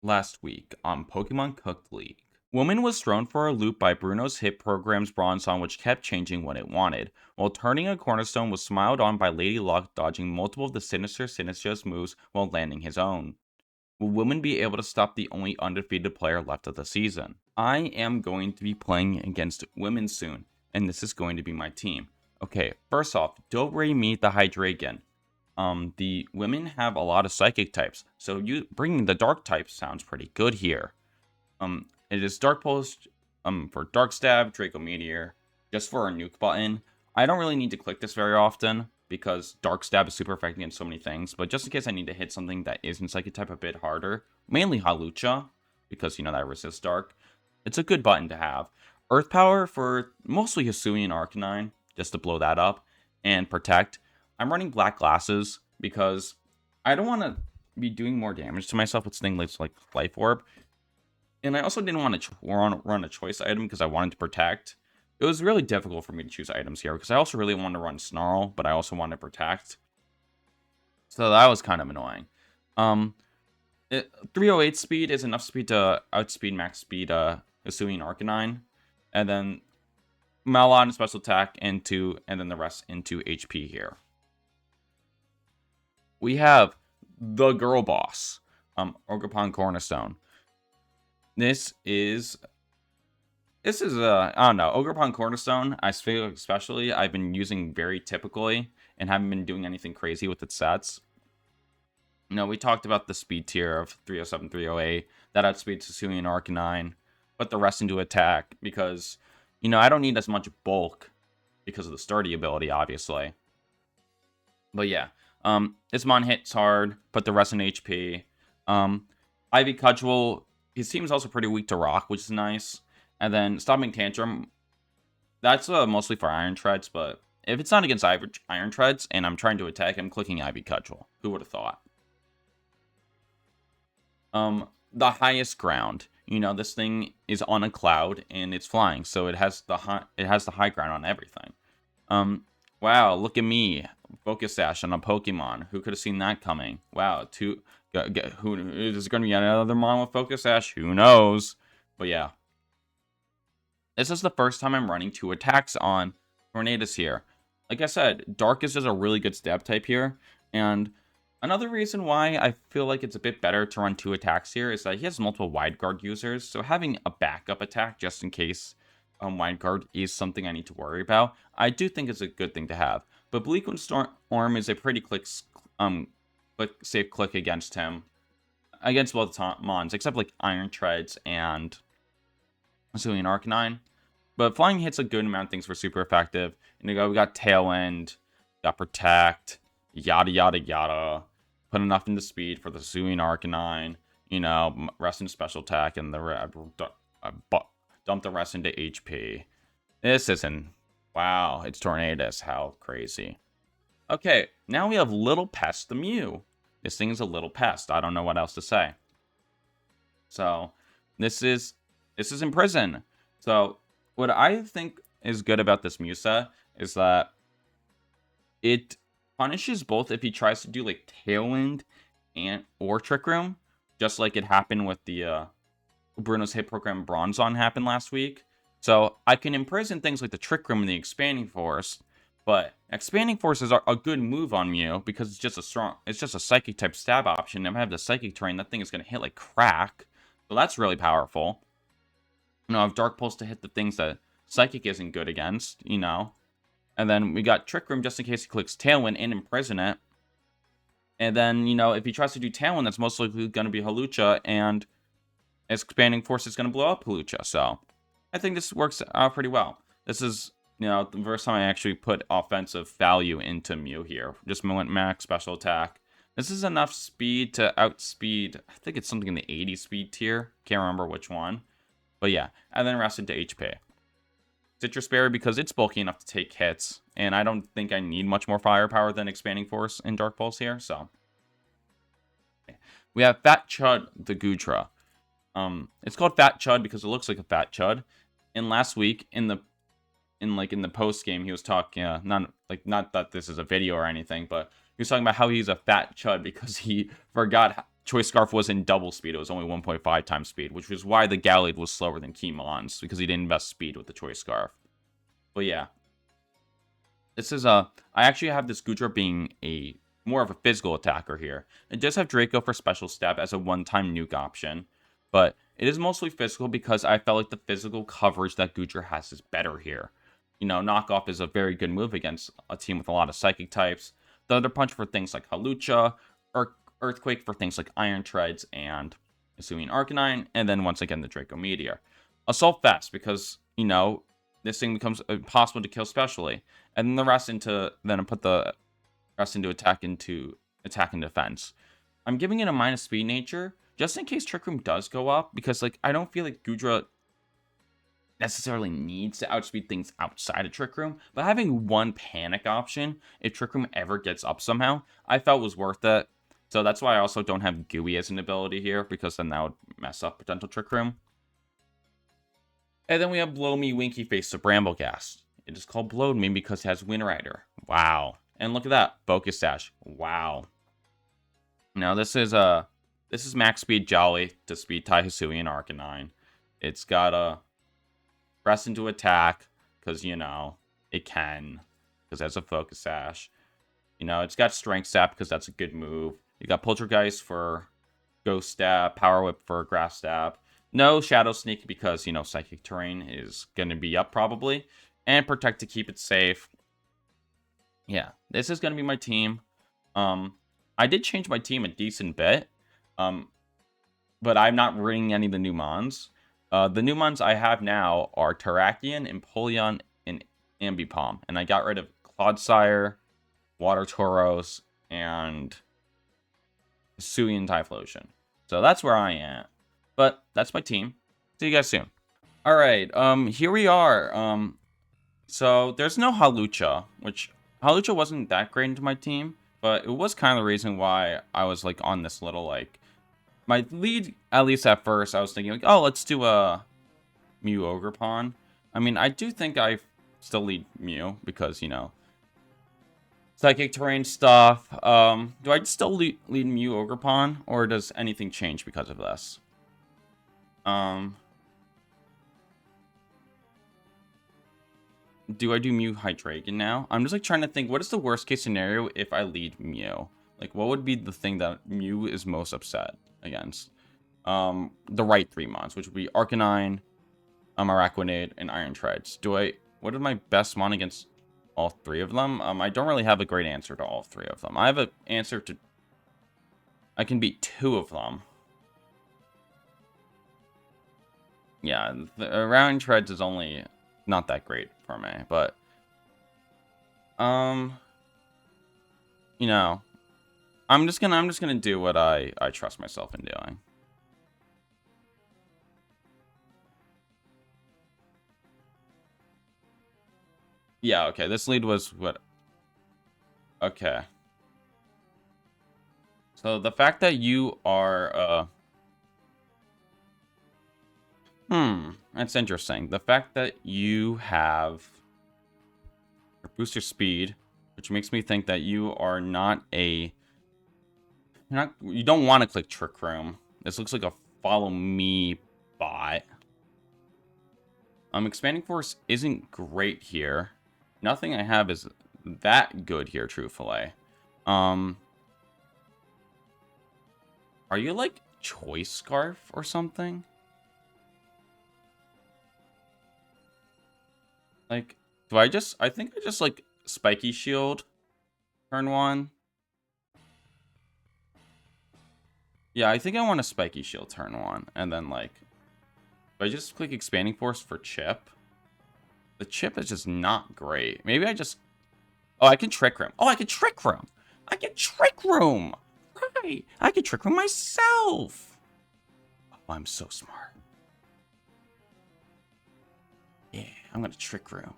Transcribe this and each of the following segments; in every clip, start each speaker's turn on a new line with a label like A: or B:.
A: Last week on Pokemon Cooked League, Woman was thrown for a loop by Bruno's hit program's Bronzong, which kept changing what it wanted, while turning a Cornerstone was smiled on by Lady Luck, dodging multiple of the Sinister's moves while landing his own. Will Woman be able to stop the only undefeated player left of the season? I am going to be playing against Women soon, and this is going to be my team. Okay, first off, Dobre meet the Hydreigon. The women have a lot of psychic types, so you bringing the dark type sounds pretty good here. It is Dark Pulse, for Dark Stab, Draco Meteor, just for our nuke button. I don't really need to click this very often because Dark Stab is super effective against so many things, but just in case I need to hit something that isn't psychic type a bit harder, mainly Halucha, because that resists Dark, it's a good button to have. Earth Power for mostly Hisuian Arcanine, just to blow that up, and Protect. I'm running Black Glasses because I don't want to be doing more damage to myself with things like Life Orb. And I also didn't want to run a choice item because I wanted to Protect. It was really difficult for me to choose items here because I also really wanted to run Snarl, but I also wanted to Protect. So that was kind of annoying. 308 speed is enough speed to outspeed max speed Hisuian Arcanine. And then Malon special attack and then the rest into HP here. We have the girl boss, Ogerpon Cornerstone. This is I don't know, Ogerpon Cornerstone, I feel especially, I've been using very typically and haven't been doing anything crazy with its sets. We talked about the speed tier of 307, 308, that outspeeds Hisuian Arcanine, put the rest into attack because, I don't need as much bulk because of the sturdy ability, obviously. But yeah, this mon hits hard, put the rest in HP. Ivy Cudgel, his team is also pretty weak to rock, which is nice. And then Stopping Tantrum, that's mostly for Iron Treads, but if it's not against Iron Treads and I'm trying to attack, I'm clicking Ivy Cudgel. Who would have thought? The highest ground. This thing is on a cloud and it's flying, so it has the high ground on everything. Wow, look at me. Focus Sash on a Pokemon. Who could have seen that coming? Wow, who is going to be another mon with Focus Sash? Who knows? But yeah. This is the first time I'm running 2 attacks on Tornadus here. Like I said, Dark is just a really good stab type here. And another reason why I feel like it's a bit better to run 2 attacks here is that he has multiple Wide Guard users. So having a backup attack just in case Wide Guard is something I need to worry about, I do think it's a good thing to have. But Bleak Wind Storm is a pretty safe click against him. Against both mons, except like Iron Treads and Hisuian Arcanine. But flying hits a good amount of things for super effective. And we got Tailwind, got Protect, yada yada yada. Put enough into speed for the Hisuian Arcanine. Rest into special attack and dump the rest into HP. This isn't. Wow, it's Tornadus. How crazy. Okay, now we have Little Pest the Mew. This thing is a little pest. I don't know what else to say. So, this is in prison. So, what I think is good about this Mew set is that it punishes both if he tries to do like Tailwind or Trick Room, just like it happened with the Bruno's hit program Bronzong happened last week. So I can imprison things like the Trick Room and the Expanding Force, but Expanding Force is a good move on Mew because it's just a Psychic type stab option. If I have the Psychic terrain, that thing is going to hit like crack. So that's really powerful. I have Dark Pulse to hit the things that Psychic isn't good against, And then we got Trick Room just in case he clicks Tailwind and imprison it. And then, if he tries to do Tailwind, that's most likely going to be Halucha, and Expanding Force is going to blow up Halucha. So I think this works out pretty well. This is, the first time I actually put offensive value into Mew here. Just went max special attack. This is enough speed to outspeed, I think it's something in the 80 speed tier. Can't remember which one. But yeah, and then rest into HP. Citrus Berry because it's bulky enough to take hits, and I don't think I need much more firepower than Expanding Force and Dark Pulse here, so. We have Fat Chud the Goodra. It's called Fat Chud because it looks like a fat chud. And last week in the post game, he was talking not that this is a video or anything, but he was talking about how he's a fat chud because he forgot Choice Scarf was in double speed. It was only 1.5 times speed, which was why the Gallade was slower than Kimons, because he didn't invest speed with the Choice Scarf. But yeah. This is I actually have this Goodra being a more of a physical attacker here. It does have Draco for special stab as a one-time nuke option, but it is mostly physical because I felt like the physical coverage that Goodra has is better here. You know, Knockoff is a very good move against a team with a lot of psychic types. Thunder Punch for things like Halucha, or Earthquake for things like Iron Treads and Hisuian Arcanine, and then once again the Draco Meteor. Assault Fast because, you know, this thing becomes impossible to kill specially. And then the rest into attack and defense. I'm giving it a minus speed nature just in case Trick Room does go up, because like I don't feel like Goodra necessarily needs to outspeed things outside of Trick Room, but having one panic option if Trick Room ever gets up somehow, I felt was worth it. So that's why I also don't have Gooey as an ability here, because then that would mess up potential Trick Room. And then we have Blow Me Winky Face of Brambleghast. It is called Blowed Me because it has Wind Rider. Wow. And look at that. Focus Sash. Wow. Now this is max speed Jolly to speed tie Hisuian Arcanine. It's got a press into attack because, you know, it can, because that's a Focus Sash. You know, it's got Strength Sap because that's a good move. You got Poltergeist for Ghost Stab, Power Whip for Grass Stab. No Shadow Sneak because, you know, Psychic Terrain is going to be up probably. And Protect to keep it safe. Yeah, this is going to be my team. I did change my team a decent bit. But I'm not bringing any of the new Mons. The new Mons I have now are Terrakion, Empoleon, and Ambipom. And I got rid of Clodsire, Water Tauros, and Hisuian Typhlosion. So that's where I am. But that's my team. See you guys soon. Alright, here we are. So there's no Halucha, which Halucha wasn't that great into my team, but it was kind of the reason why I was like on this little like my lead, at least at first, I was thinking like, oh, let's do a Mew Ogerpon. I mean, I do think I still lead Mew because, you know, Psychic Terrain stuff. Do I still lead Mew Ogerpon, or does anything change because of this? Do I do Mew Hydreigon now? I'm just like trying to think, what is the worst case scenario if I lead Mew? Like, what would be the thing that Mew is most upset against? The right three mons, which would be Arcanine, Araquanid, and Iron Treads. What are my best mon against all three of them? I don't really have a great answer to all three of them. I have an answer to, I can beat two of them. Yeah, the Iron Treads is only not that great for me, but you know, I'm just gonna do what I trust myself in doing. Yeah, okay, this lead was what? Okay. So the fact that you are, that's interesting. The fact that you have booster speed, which makes me think that you are not a, you don't want to click Trick Room. This looks like a follow me bot. Expanding Force isn't great here. Nothing I have is that good here, truthfully. Are you like Choice Scarf or something? Like, I think I just like Spiky Shield turn one. Yeah, I think I want a Spiky Shield turn one. And then like, if I just click Expanding Force for Chip, the Chip is just not great. Maybe I just, oh, I can Trick Room. Oh, I can Trick Room. I can Trick Room. Right. I can Trick Room myself. Oh, I'm so smart. Yeah, I'm going to Trick Room.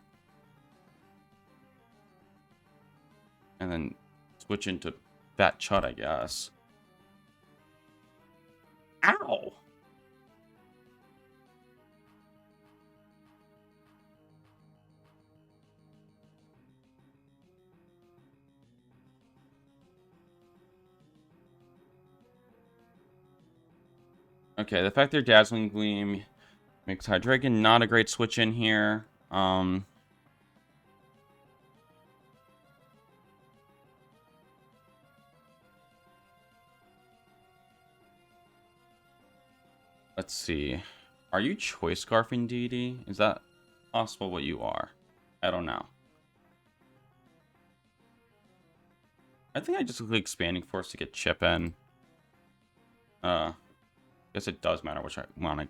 A: And then switch into Fat Chud, I guess. Ow! Okay, the fact they're Dazzling Gleam makes Hydreigon not a great switch in here. Let's see. Are you Choice Scarfing Deity? Is that possible what you are? I don't know. I think I just click Expanding Force to get Chip in. Guess it does matter which one I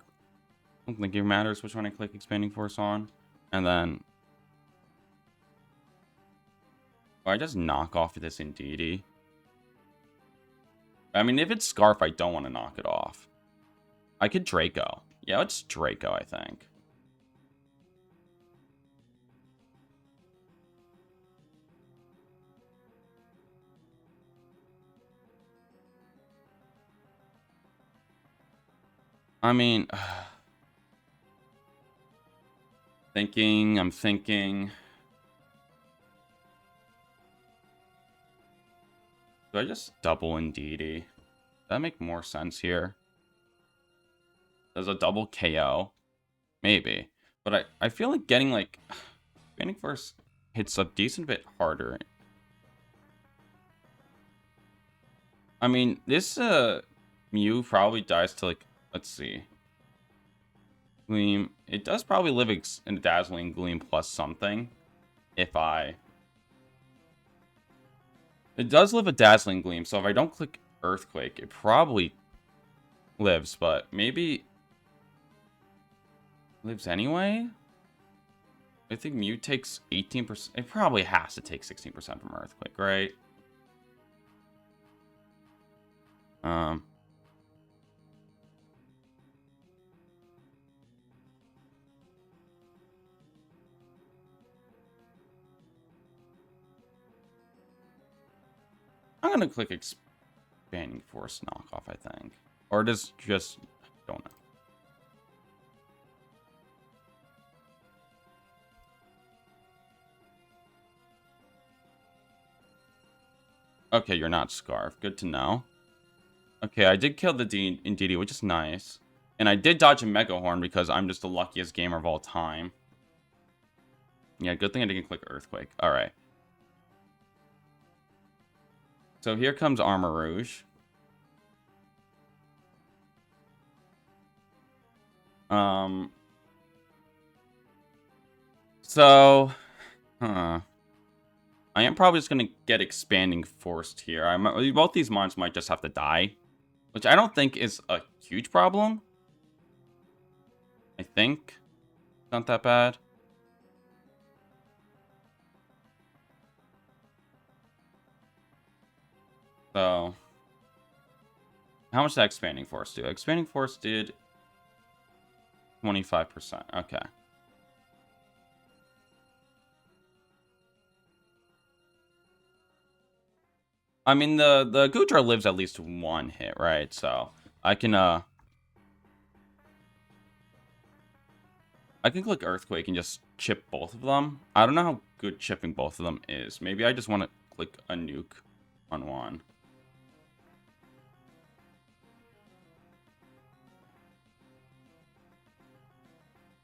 A: don't think it matters which one I click Expanding Force on. And then I just knock off this Indeedee. I mean, if it's Scarf, I don't want to knock it off. I could Draco. Yeah, it's Draco, I think. I mean, I'm thinking. Do I just double Indeedee? Does that make more sense here? Does a double KO? Maybe. But I feel like getting, like, Expanding Force hits a decent bit harder. I mean, this Mew probably dies to, like, let's see. Gleam. It does probably live in a Dazzling Gleam plus something. If I... It does live a Dazzling Gleam, so if I don't click Earthquake, it probably lives, but maybe... lives anyway? I think Mew takes 18%. It probably has to take 16% from Earthquake, right? I'm gonna click Expanding Force knockoff, I think. Or just don't know. Okay, you're not Scarf. Good to know. Okay, I did kill the Indeedee, which is nice. And I did dodge a Mega Horn because I'm just the luckiest gamer of all time. Yeah, good thing I didn't click Earthquake. Alright. So here comes Arouge. So... I am probably just going to get Expanding Forced here. Both these mons might just have to die. Which I don't think is a huge problem. I think. Not that bad. So... how much did Expanding Force do? Expanding Force did 25%. Okay. I mean, the Goodra lives at least one hit, right? So I can click Earthquake and just chip both of them. I don't know how good chipping both of them is. Maybe I just want to click a nuke on one.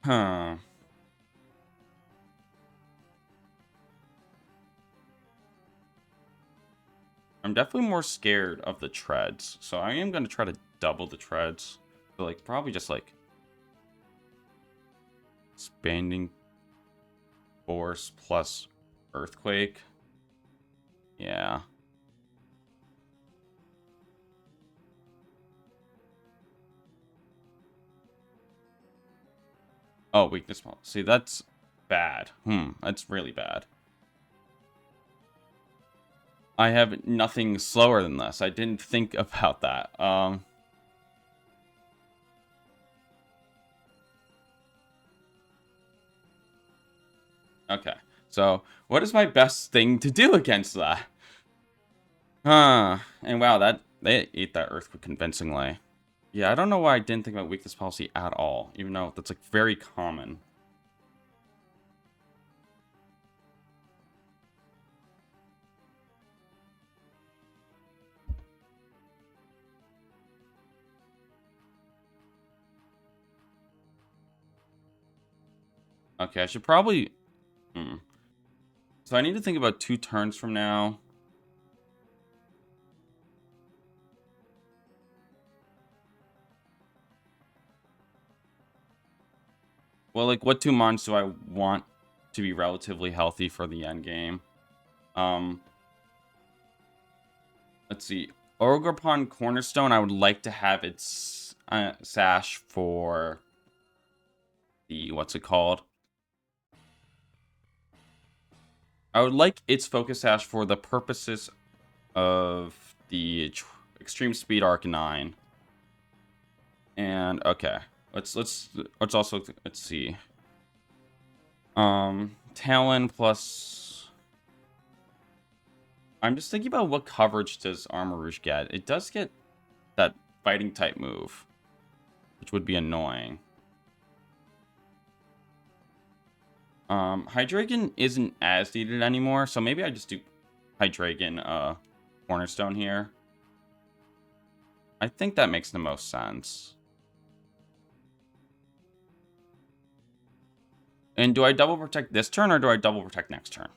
A: Huh. I'm definitely more scared of the treads, so I am going to try to double the treads. So, like, probably just, like, Expanding Force plus Earthquake. Yeah. Oh, weakness. See, that's bad. That's really bad. I have nothing slower than this. I didn't think about that. Okay. So, what is my best thing to do against that? And wow, they ate that Earthquake convincingly. Yeah, I don't know why I didn't think about weakness policy at all, even though that's, like, very common. Okay, I should probably... So I need to think about 2 turns from now. Well, like, what 2 mons do I want to be relatively healthy for the end game? Let's see. Ogre upon Cornerstone, I would like to have its sash for the... What's it called? I would like its focus sash for the purposes of the Extreme Speed Arc 9. And, okay. Let's also... Let's see. Talon plus... I'm just thinking about what coverage does Arouge get. It does get that fighting type move, which would be annoying. Hydreigon isn't as needed anymore, so maybe I just do Hydreigon Cornerstone here. I think that makes the most sense. And do I double protect this turn, or do I double protect next turn?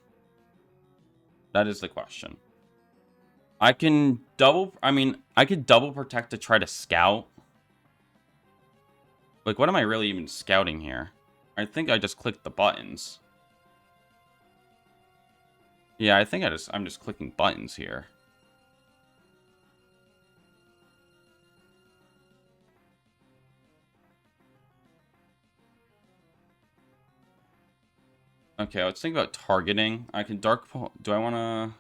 A: That is the question. I can double... I mean, I could double protect to try to scout. Like, what am I really even scouting here? I think I just clicked the buttons. Yeah, I think I'm just clicking buttons here. Okay, let's think about targeting. I can dark... Do I want to...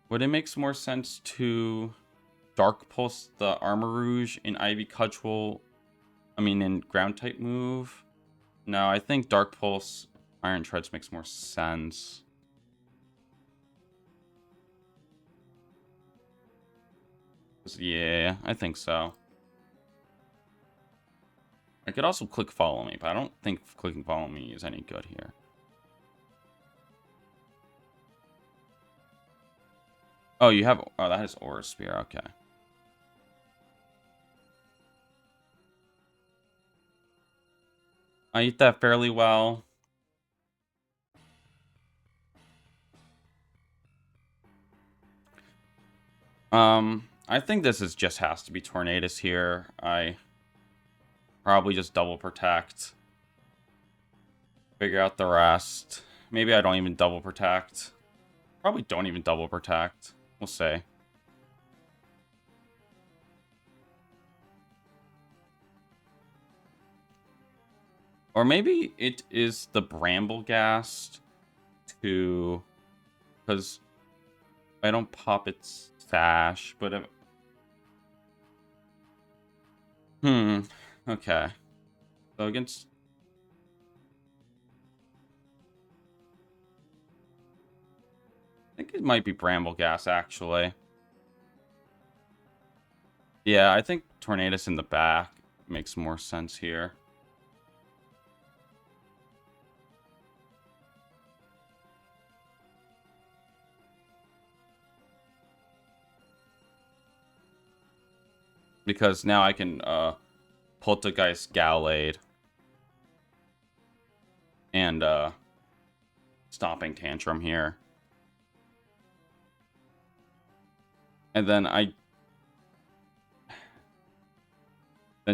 A: Would it make more sense to Dark Pulse the Arouge in Ivy Cudgel? I mean, in ground type move? No, I think Dark Pulse Iron Treads makes more sense. Yeah, I think so. I could also click Follow Me, but I don't think clicking Follow Me is any good here. Oh, you have... Oh, that is Aura Spear. Okay. I eat that fairly well. I think this is just has to be Tornadus here. I probably just double protect. Figure out the rest. Maybe I don't even double protect. Probably don't even double protect. We'll see. Or maybe it is the Bramblegast to... Because I don't pop its sash, but if... Okay. So against... I think it might be Bramblegast, actually. Yeah, I think Tornadus in the back makes more sense here. Because now I can Poltergeist Gallade and Stomping Tantrum here. And then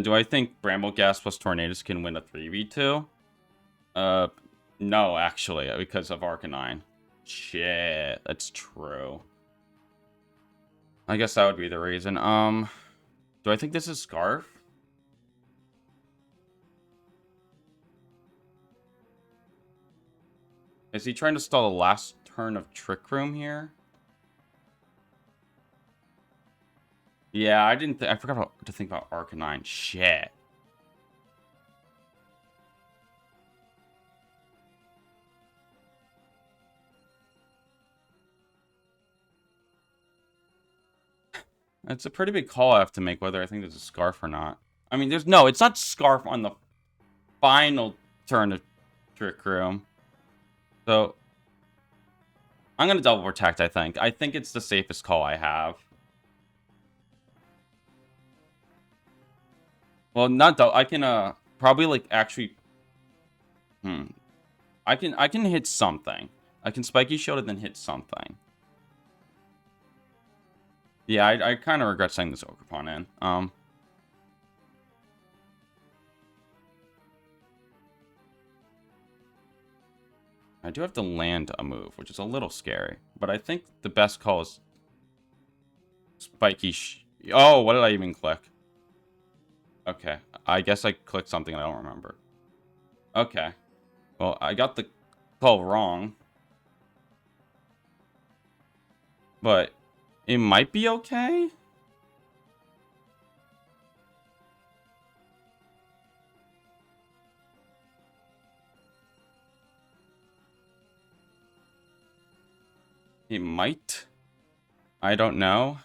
A: do I think Bramblegast plus Tornadus can win a 3v2? No, actually, because of Arcanine. Shit, that's true. I guess that would be the reason. Do I think this is Scarf? Is he trying to stall the last turn of Trick Room here? Yeah, I forgot to think about Arcanine. Shit. It's a pretty big call I have to make whether I think there's a Scarf or not. I mean, it's not Scarf on the final turn of Trick Room. So, I'm going to double protect, I think. I think it's the safest call I have. Well, not though. I can probably like actually. I can hit something. I can spiky shield and then hit something. Yeah, I kind of regret saying this Okerpon in. I do have to land a move, which is a little scary. But I think the best call is spiky. Oh, what did I even click? Okay, I guess I clicked something I don't remember. Okay, well, I got the call wrong, but it might be okay. It might. I don't know.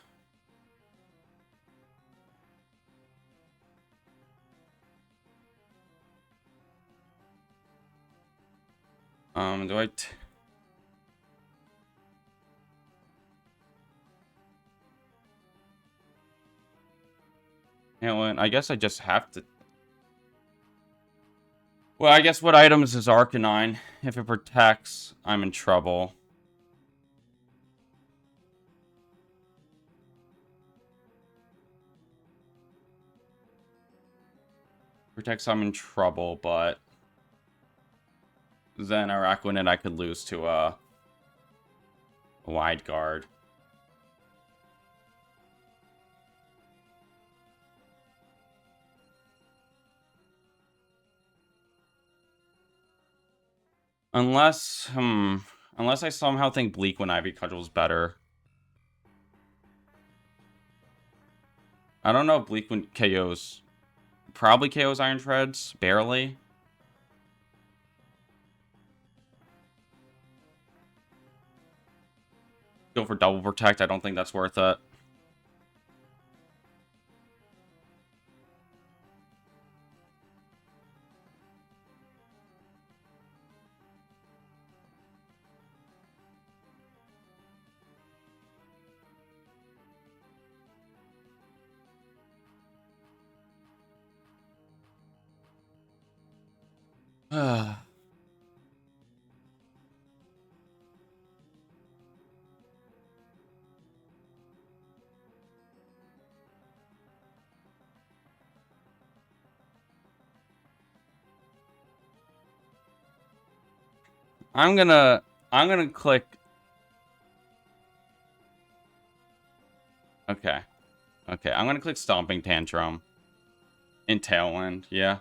A: Do I... Helen, I guess I just have to... Well, I guess what items is Arcanine? If it protects, I'm in trouble. Protects, I'm in trouble, but... Then Araquanid I could lose to a wide guard. Unless I somehow think Bleak when Ivy Cudgel's better. I don't know if Bleak when KOs... Probably KOs Iron Treads, barely. Go for double protect, I don't think that's worth it. I'm gonna click. Okay. Okay, I'm gonna click Stomping Tantrum. In Tailwind, yeah.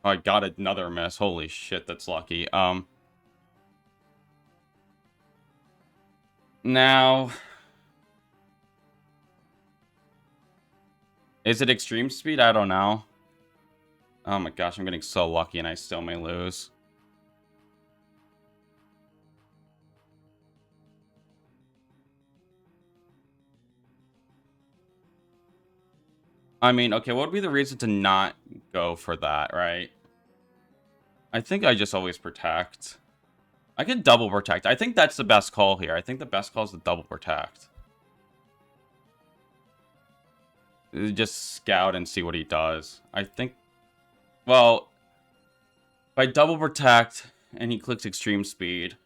A: Oh, I got another miss. Holy shit, that's lucky. Now... Is it extreme speed? I don't know. Oh my gosh, I'm getting so lucky and I still may lose. I mean, okay, what would be the reason to not go for that, right? I think I just always protect. I can double protect. I think that's the best call here. I think the best call is the double protect. Just scout and see what he does. I think... Well, if I double protect and he clicks extreme speed,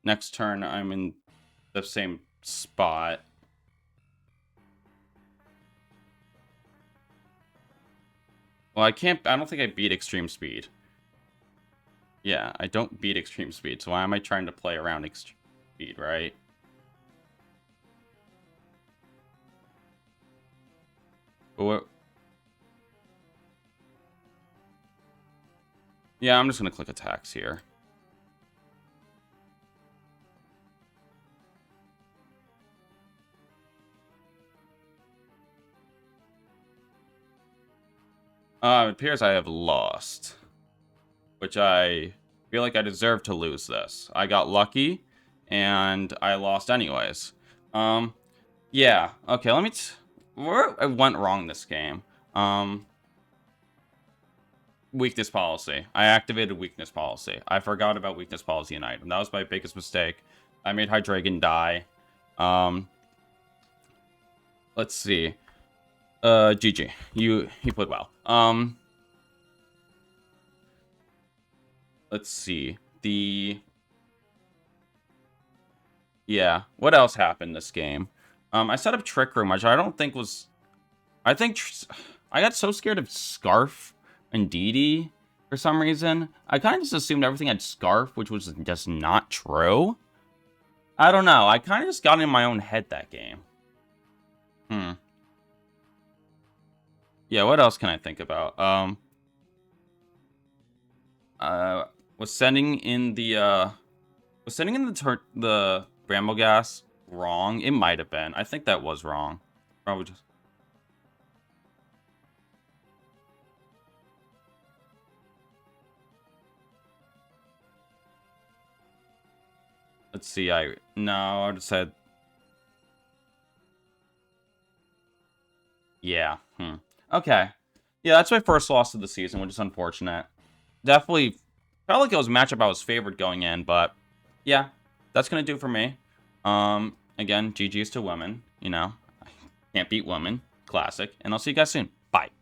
A: next turn I'm in the same spot. Well, I don't think I beat extreme speed. Yeah, I don't beat extreme speed, so why am I trying to play around extreme speed, right? But yeah, I'm just gonna click attacks here. It appears I have lost. Which I feel like I deserve to lose this. I got lucky, and I lost anyways. Yeah. Okay, let me... Where I went wrong this game. Weakness policy. I activated weakness policy. I forgot about weakness policy in item. That was my biggest mistake. I made Hydreigon die. Um, let's see. GG. You played well. Let's see. Yeah. What else happened this game? I set up Trick Room, which I don't think was... I think... I got so scared of Scarf and Dee for some reason. I kind of just assumed everything had Scarf, which was just not true. I don't know. I kind of just got in my own head that game. Yeah, what else can I think about? Was sending in the Bramble Gas wrong? It might have been. I think that was wrong. Probably just... Let's see, no, I just said... Yeah, Okay. Yeah, that's my first loss of the season, which is unfortunate. Definitely felt like it was a matchup I was favored going in, but... Yeah, that's gonna do it for me. Again, GG's to women, you know. Can't beat women. Classic. And I'll see you guys soon. Bye.